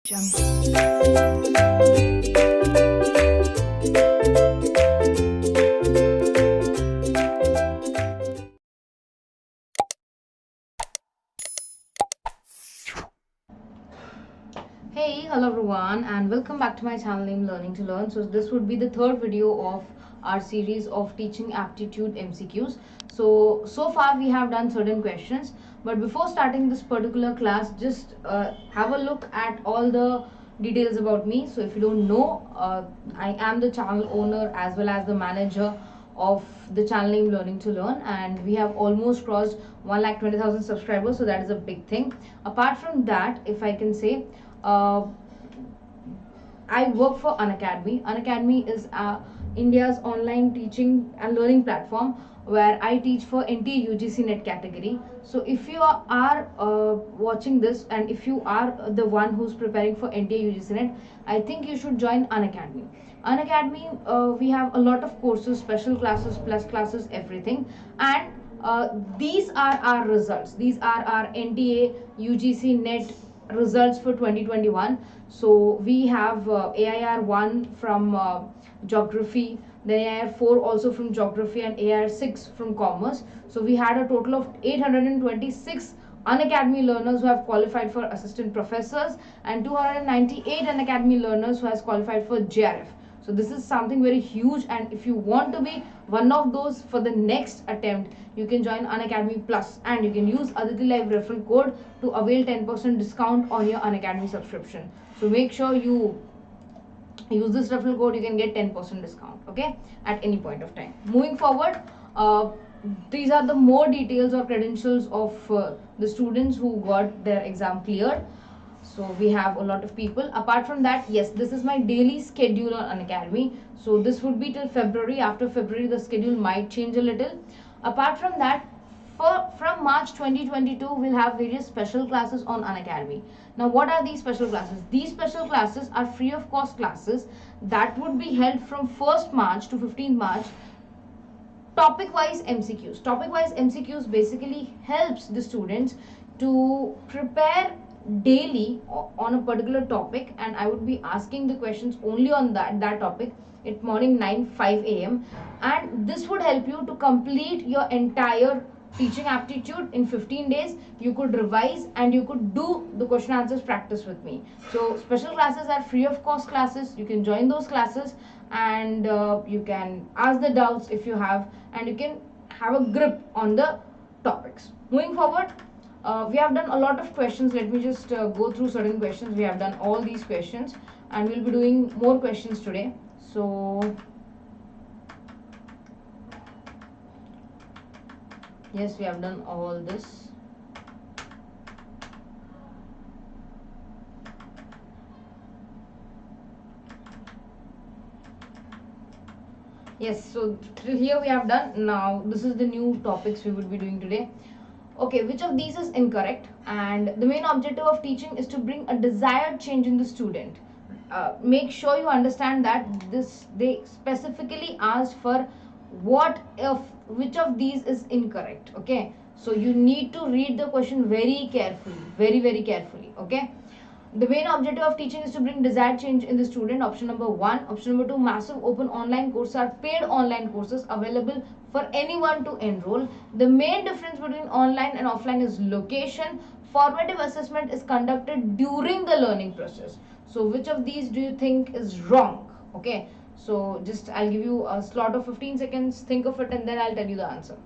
Hey, hello everyone, and welcome back to my channel named Learning to Learn. So this would be the third video of our series of teaching aptitude MCQs. So far we have done certain questions, but before starting this particular class, just have a look at all the details about me. So if you don't know, I am the channel owner as well as the manager of the channel named Learning to Learn, and we have almost crossed 1,20,000 subscribers, so that is a big thing. Apart from that, if I can say, I work for Unacademy. Unacademy is India's online teaching and learning platform where I teach for NTA-UGC net category. So if you are watching this and if you are the one who's preparing for NTA-UGC net, I think you should join Unacademy. Unacademy, we have a lot of courses, special classes, plus classes, everything, and these are our results. These are our NTA-UGC net results for 2021. So we have AIR 1 from geography, then AIR 4 also from geography, and AIR 6 from commerce. So we had a total of 826 Unacademy learners who have qualified for assistant professors and 298 Unacademy learners who has qualified for JRF. So this is something very huge, and if you want to be one of those for the next attempt, you can join Unacademy Plus and you can use Aditi Live referral code to avail 10% discount on your Unacademy subscription. So make sure you use this referral code, you can get 10% discount, okay, at any point of time. Moving forward, these are the more details or credentials of the students who got their exam cleared. So we have a lot of people. Apart from that, yes, this is my daily schedule on Unacademy. So this would be till February. After February, the schedule might change a little. Apart from that, from March 2022, we'll have various special classes on Unacademy. Now, what are these special classes? These special classes are free of cost classes that would be held from 1st March to 15th March. Topic wise MCQs. Topic wise MCQs basically helps the students to prepare daily on a particular topic, and I would be asking the questions only on that topic at morning 9:05 a.m. and this would help you to complete your entire teaching aptitude in 15 days. You could revise and you could do the question answers practice with me. So special classes are free of cost classes. You can join those classes and you can ask the doubts if you have, and you can have a grip on the topics. Moving forward, we have done a lot of questions. Let me just go through certain questions. We have done all these questions and we'll be doing more questions today. So yes, we have done all this. Yes, so here we have done. Now this is the new topics we will be doing today. Okay, which of these is incorrect? And the main objective of teaching is to bring a desired change in the student. Make sure you understand that they specifically asked for what if which of these is incorrect. Okay, so you need to read the question very carefully, very carefully. Okay. The main objective of teaching is to bring desired change in the student. Option number 1. Option number 2, massive open online courses are paid online courses available for anyone to enroll. The main difference between online and offline is location. Formative assessment is conducted during the learning process. So which of these do you think is wrong? Okay, so just I'll give you a slot of 15 seconds, think of it, and then I'll tell you the answer.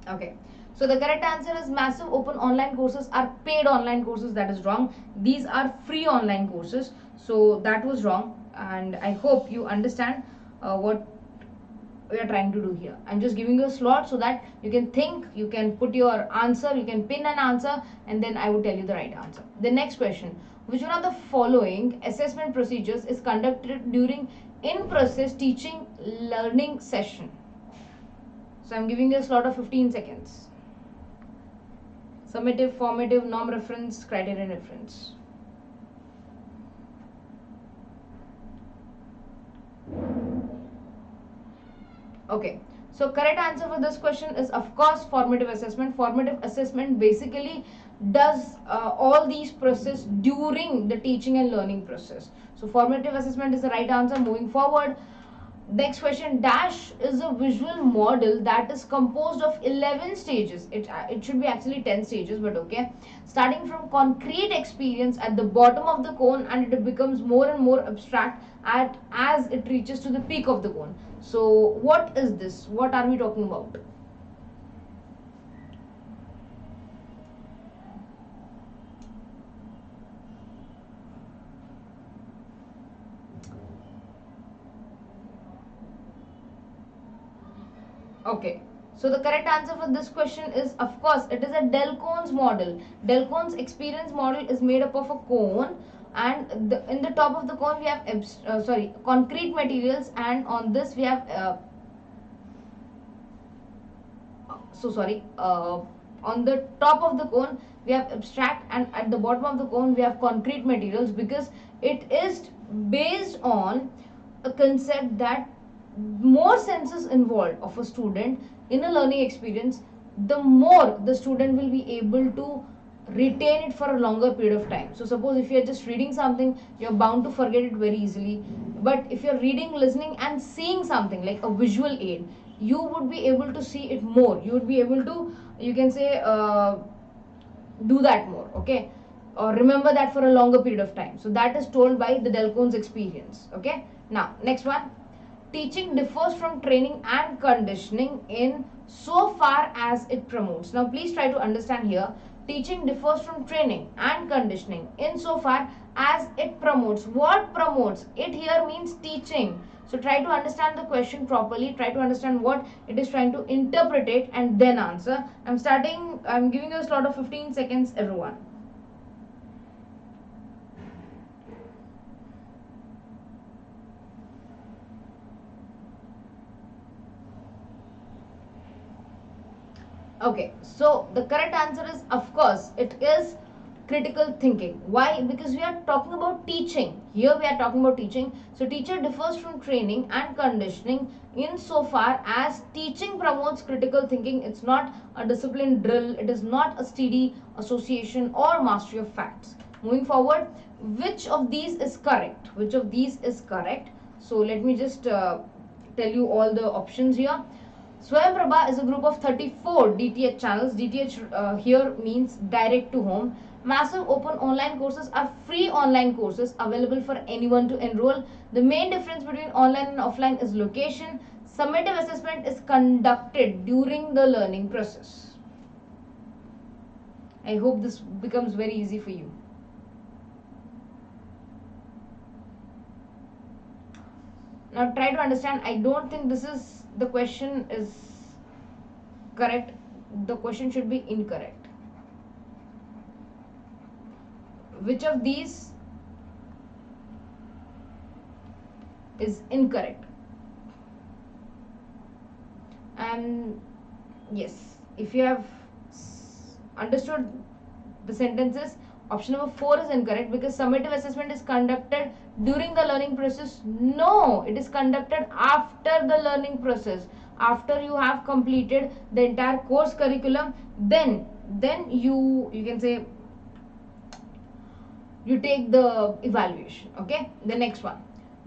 Okay, so the correct answer is massive open online courses are paid online courses. That is wrong. These are free online courses. So that was wrong, and I hope you understand what we are trying to do here. I'm just giving you a slot so that you can think, you can put your answer, you can pin an answer, and then I will tell you the right answer. The next question: which one of the following assessment procedures is conducted during in-process teaching learning session? So I'm giving you a slot of 15 seconds. Summative, formative, norm reference, criterion reference. Okay, So correct answer for this question is of course formative assessment. Formative assessment basically does all these process during the teaching and learning process. So formative assessment is the right answer. Moving forward, next question. Dash is a visual model that is composed of 11 stages. It should be actually 10 stages, but okay. Starting from concrete experience at the bottom of the cone, and it becomes more and more abstract as it reaches to the peak of the cone. So what is this? What are we talking about? Okay, so the correct answer for this question is of course it is a Delcone's model. Delcone's experience model is made up of a cone, and in the top of the cone we have concrete materials, and on this we have on the top of the cone we have abstract, and at the bottom of the cone we have concrete materials, because it is based on a concept that more senses involved of a student in a learning experience, the more the student will be able to retain it for a longer period of time. So suppose if you're just reading something, you're bound to forget it very easily, but if you're reading, listening and seeing something like a visual aid, you would be able to see it more, you would be able to, you can say, do that more, okay, or remember that for a longer period of time. So that is told by the Delcone's experience. Okay, now next one. Teaching differs from training and conditioning in so far as it promotes. Now please try to understand here. Teaching differs from training and conditioning in so far as it promotes. What promotes? It here means teaching. So try to understand the question properly. Try to understand what it is trying to interpret it and then answer. I'm giving you a slot of 15 seconds, everyone. Okay, so the correct answer is of course it is critical thinking. Why? Because we are talking about teaching. Here we are talking about teaching. So teacher differs from training and conditioning insofar as teaching promotes critical thinking. It's not a discipline drill. It is not a steady association or mastery of facts. Moving forward, which of these is correct? Which of these is correct? So let me just tell you all the options here. Swayamprabha is a group of 34 DTH channels. DTH here means direct to home. Massive open online courses are free online courses available for anyone to enroll. The main difference between online and offline is location. Summative assessment is conducted during the learning process. I hope this becomes very easy for you. Now try to understand. I don't think this is the question is correct. The question should be incorrect. Which of these is incorrect? And yes, if you have understood the sentences, option number 4 is incorrect, because summative assessment is conducted during the learning process. No, it is conducted after the learning process. After you have completed the entire course curriculum, then you can say you take the evaluation. Okay, the next one.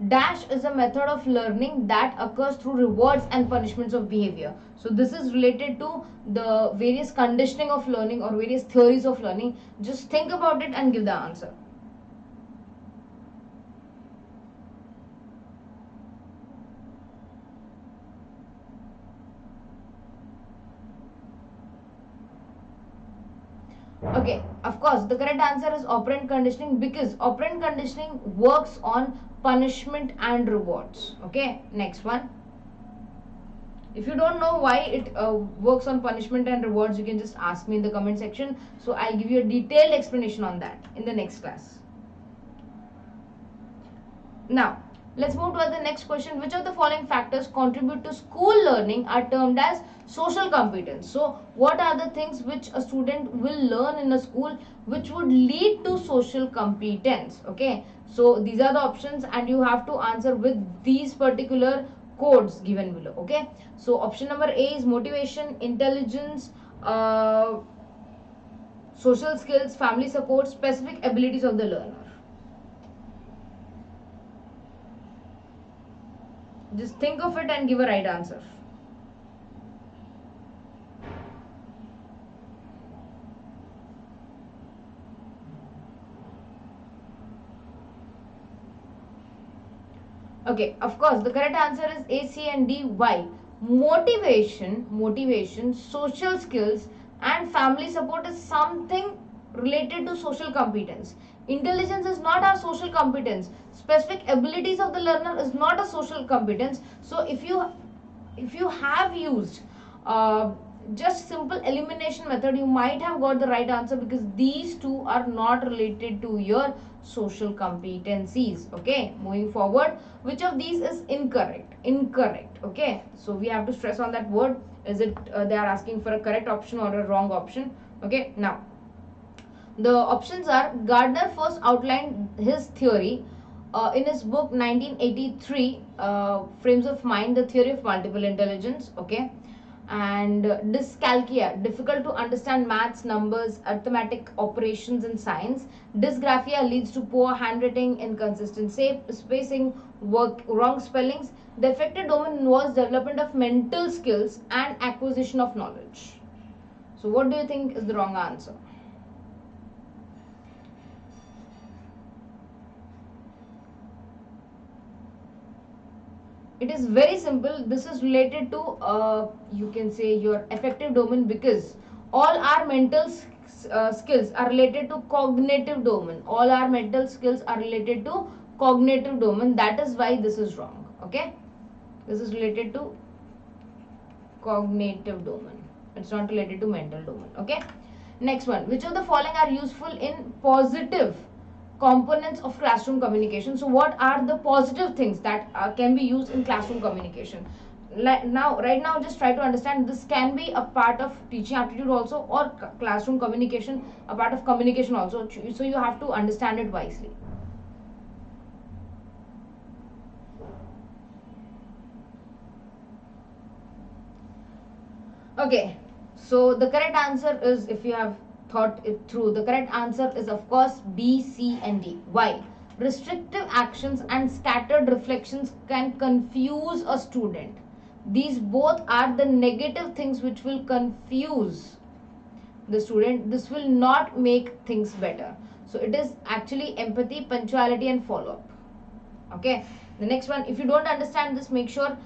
Dash is a method of learning that occurs through rewards and punishments of behavior. So this is related to the various conditioning of learning or various theories of learning. Just think about it and give the answer. Okay, of course, the correct answer is operant conditioning, because operant conditioning works on punishment and rewards. Okay, next one. If you don't know why it works on punishment and rewards, you can just ask me in the comment section. So I'll give you a detailed explanation on that in the next class. Now, let's move to the next question. Which of the following factors contribute to school learning are termed as social competence? So, what are the things which a student will learn in a school which would lead to social competence? Okay, so these are the options and you have to answer with these particular codes given below. Okay, so option number A is motivation, intelligence, social skills, family support, specific abilities of the learner. Just think of it and give a right answer. Okay, of course, the correct answer is A, C and D. Why? Motivation, social skills and family support is something related to social competence. Intelligence is not our social competence. Specific abilities of the learner is not a social competence. So if you have used just simple elimination method, you might have got the right answer, because these two are not related to your social competencies. Okay, moving forward, which of these is incorrect? Okay, so we have to stress on that word. Is it they are asking for a correct option or a wrong option? Okay, now the options are: Gardner first outlined his theory in his book 1983, Frames of Mind, the Theory of Multiple Intelligence. Okay, and dyscalculia, difficult to understand maths, numbers, arithmetic operations in science. Dysgraphia leads to poor handwriting, inconsistent spacing, wrong spellings. The affected domain involves development of mental skills and acquisition of knowledge. So what do you think is the wrong answer? It is very simple. This is related to you can say your affective domain, because all our mental skills are related to cognitive domain. All our mental skills are related to cognitive domain. That is why this is wrong. Okay, this is related to cognitive domain. It's not related to mental domain. Okay, next one: which of the following are useful in positive components of classroom communication? So what are the positive things that can be used in classroom communication? Right now just try to understand, this can be a part of teaching aptitude also, or classroom communication a part of communication also, so you have to understand it wisely. Okay, so the correct answer is, if you have thought it through, the correct answer is of course B, C and D. Why? Restrictive actions and scattered reflections can confuse a student. These both are the negative things which will confuse the student. This will not make things better. So it is actually empathy, punctuality and follow-up. Okay, the next one, if you don't understand this, make sure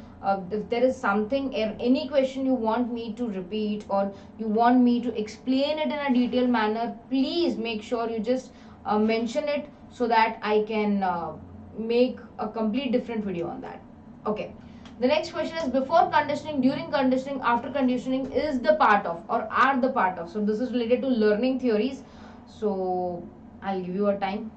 if there is something, any question you want me to repeat or you want me to explain it in a detailed manner, please make sure you just mention it, so that I can make a complete different video on that. Okay, the next question is: before conditioning, during conditioning, after conditioning is the part of or are the part of. So this is related to learning theories, so I'll give you a time.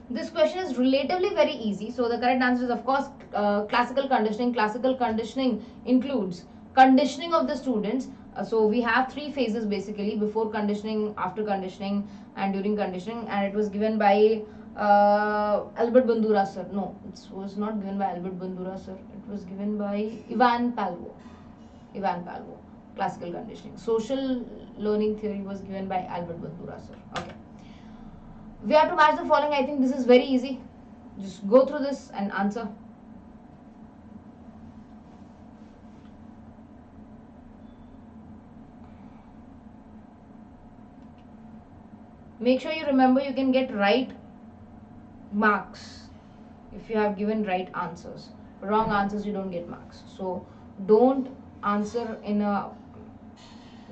This question is relatively very easy. So the correct answer is of course classical conditioning. Classical conditioning includes conditioning of the students. So we have three phases basically: before conditioning, after conditioning and during conditioning, and it was given by Albert Bandura sir. No, it was not given by Albert Bandura sir. It was given by Ivan Palvo. Classical conditioning. Social learning theory was given by Albert Bandura sir. Okay. We have to match the following. I think this is very easy. Just go through this and answer. Make sure you remember, you can get right marks if you have given right answers. Wrong answers, you don't get marks. So don't answer in a,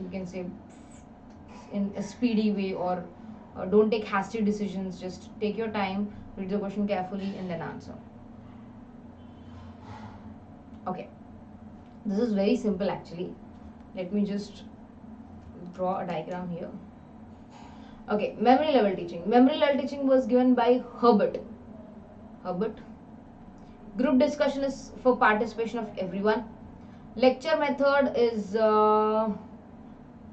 you can say, in a speedy way, or don't take hasty decisions. Just take your time, read the question carefully and then answer. Okay, this is very simple actually. Let me just draw a diagram here. Okay, memory level teaching. Memory level teaching was given by Herbert. Group discussion is for participation of everyone. Lecture method is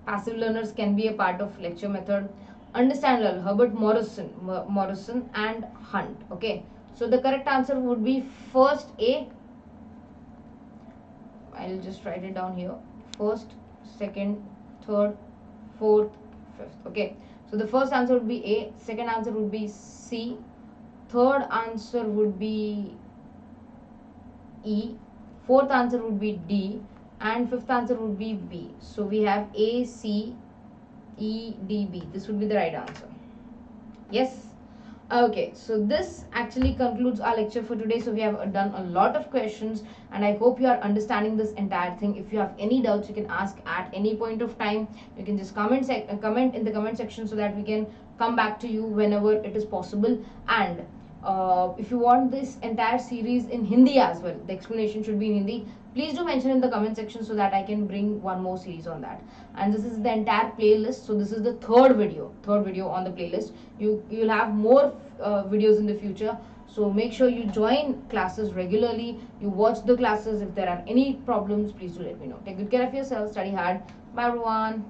passive learners can be a part of lecture method. Understand well, Herbert Morrison and Hunt. Okay, so the correct answer would be first A. I'll just write it down here. First, second, third, fourth, fifth. Okay, so the first answer would be A, second answer would be C, third answer would be E, fourth answer would be D, and fifth answer would be B. So we have A, C, E, D, B. This would be the right answer. Yes. Okay, so this actually concludes our lecture for today. So we have done a lot of questions, and I hope you are understanding this entire thing. If you have any doubts, you can ask at any point of time. You can just comment in the comment section so that we can come back to you whenever it is possible. And if you want this entire series in Hindi as well, the explanation should be in Hindi, please do mention in the comment section so that I can bring one more series on that. And this is the entire playlist. So this is the third video on the playlist. You'll have more videos in the future. So make sure you join classes regularly. You watch the classes. If there are any problems, please do let me know. Take good care of yourself. Study hard. Bye everyone.